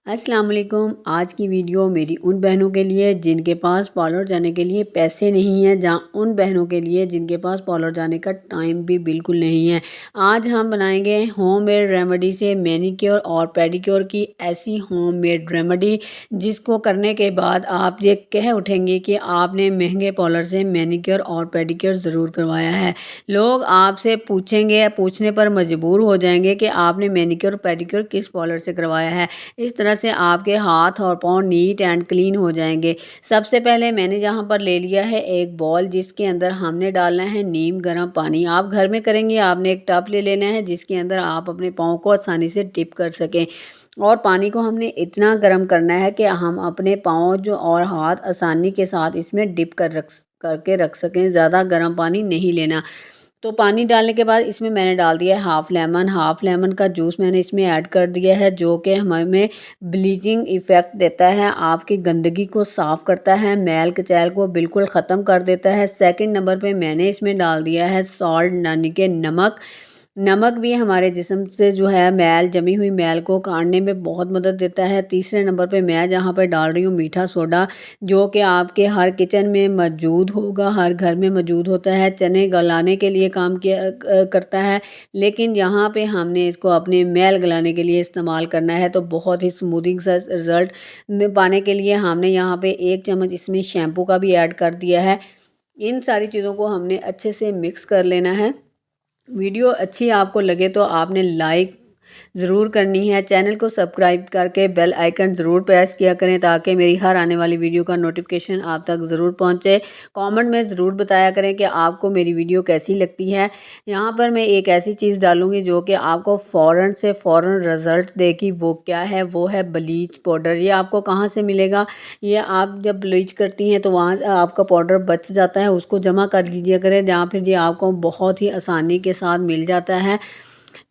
अस्सलाम वालेकुम। आज की वीडियो मेरी उन बहनों के लिए जिनके पास पार्लर जाने के लिए पैसे नहीं हैं, जहाँ उन बहनों के लिए जिनके पास पार्लर जाने का टाइम भी बिल्कुल नहीं है। आज हम बनाएंगे होममेड रेमेडी से मैनीक्योर और पेडिक्योर की ऐसी होममेड रेमेडी जिसको करने के बाद आप ये कह उठेंगे कि आपने महंगे पार्लर से मैनीक्योर और पेडिक्योर ज़रूर करवाया है। लोग आपसे पूछेंगे, पूछने पर मजबूर हो जाएंगे कि आपने मैनीक्योर पेडिक्योर किस पार्लर से करवाया है। इस तरह से आपके हाथ और पाँव नीट एंड क्लीन हो जाएंगे। सबसे पहले मैंने यहाँ पर ले लिया है एक बॉल, जिसके अंदर हमने डालना है नीम गर्म पानी। आप घर में करेंगे, आपने एक टब ले लेना है जिसके अंदर आप अपने पाँव को आसानी से डिप कर सकें, और पानी को हमने इतना गर्म करना है कि हम अपने पाँव जो और हाथ आसानी के साथ इसमें डिप करके रख सकें। ज़्यादा गर्म पानी नहीं लेना। तो पानी डालने के बाद इसमें मैंने डाल दिया है हाफ़ लेमन का जूस मैंने इसमें ऐड कर दिया है, जो कि हमें ब्लीचिंग इफ़ेक्ट देता है, आपकी गंदगी को साफ़ करता है, मैल कचैल को बिल्कुल ख़त्म कर देता है। सेकंड नंबर पे मैंने इसमें डाल दिया है सॉल्ट, यानी कि नमक। नमक भी हमारे जिस्म से जो है मैल, जमी हुई मैल को काटने में बहुत मदद देता है। तीसरे नंबर पे मैं जहाँ पर डाल रही हूँ मीठा सोडा, जो कि आपके हर किचन में मौजूद होगा, हर घर में मौजूद होता है, चने गलाने के लिए काम करता है, लेकिन यहाँ पे हमने इसको अपने मैल गलाने के लिए इस्तेमाल करना है। तो बहुत ही स्मूथिंग सा रिज़ल्ट पाने के लिए हमने यहाँ पे 1 चम्मच इसमें शैम्पू का भी ऐड कर दिया है। इन सारी चीज़ों को हमने अच्छे से मिक्स कर लेना है। वीडियो अच्छी आपको लगे तो आपने लाइक ज़रूर करनी है। चैनल को सब्सक्राइब करके बेल आइकन ज़रूर प्रेस किया करें, ताकि मेरी हर आने वाली वीडियो का नोटिफिकेशन आप तक ज़रूर पहुंचे। कमेंट में ज़रूर बताया करें कि आपको मेरी वीडियो कैसी लगती है। यहाँ पर मैं एक ऐसी चीज़ डालूँगी जो कि आपको फ़ौरन से फ़ौरन रिज़ल्ट देगी। वो क्या है? वो है ब्लीच पाउडर। ये आपको कहाँ से मिलेगा? ये आप जब ब्लीच करती हैं तो वहाँ से आपका पाउडर बच जाता है, उसको जमा कर लीजिए करें, जहाँ फिर ये आपको बहुत ही आसानी के साथ मिल जाता है।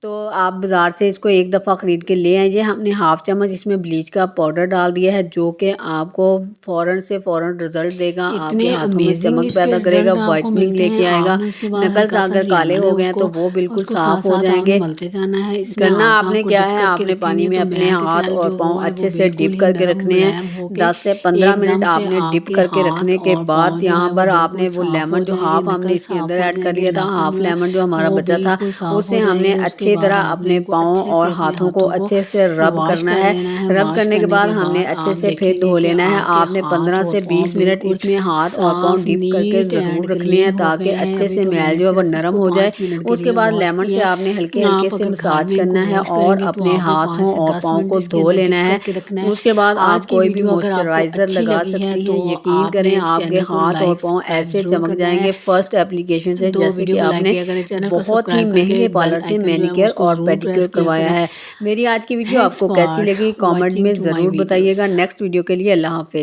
तो आप बाज़ार से इसको एक दफ़ा ख़रीद के ले आइए। हमने हाफ़ चम्मच इसमें ब्लीच का पाउडर डाल दिया है, जो कि आपको फ़ौरन से फ़ौरन रिज़ल्ट देगा, आपके हाथों में चमक पैदा करेगा, वाइटनिंग लेके आएगा। नकल्स अगर काले हो गए हैं तो वो बिल्कुल साफ़ हो जाएंगे। करना आपने क्या है, आपने पानी में अपने हाथ और पाँव अच्छे से डिप करके रखने हैं। 10 से 15 मिनट आपने डिप करके रखने के बाद यहाँ पर आपने वो लेमन जो हाफ़ हमने इसके अंदर ऐड कर लिया था, हाफ़ लेमन जो हमारा बचा था, उसे हमने अच्छे तरह अपने पाँव और हाथों को अच्छे से रब करना है। रब करने के बाद हमने अच्छे से फिर धो लेना है। आपने 15 से 20 मिनट इसमें हाथ और पाँव डिप करके ज़रूर रखने हैं, ताकि अच्छे से मैल जो है वो नरम हो जाए। उसके बाद लेमन से आपने हल्के हल्के से मसाज करना है और अपने हाथों और पाँव को धो लेना है। उसके बाद आप कोई भी मॉइस्चराइज़र लगा सकती हैं। यकीन करें, आपके हाथ और पाँव ऐसे चमक जाएंगे फर्स्ट एप्लीकेशन से, जैसे कि आपने बहुत ही महंगे पार्लर से मैनीक्योर और पेडिक्योर करवाया है। मेरी आज की वीडियो आपको कैसी लगी कमेंट में ज़रूर बताइएगा। नेक्स्ट वीडियो के लिए अल्लाह हाफ़िज़।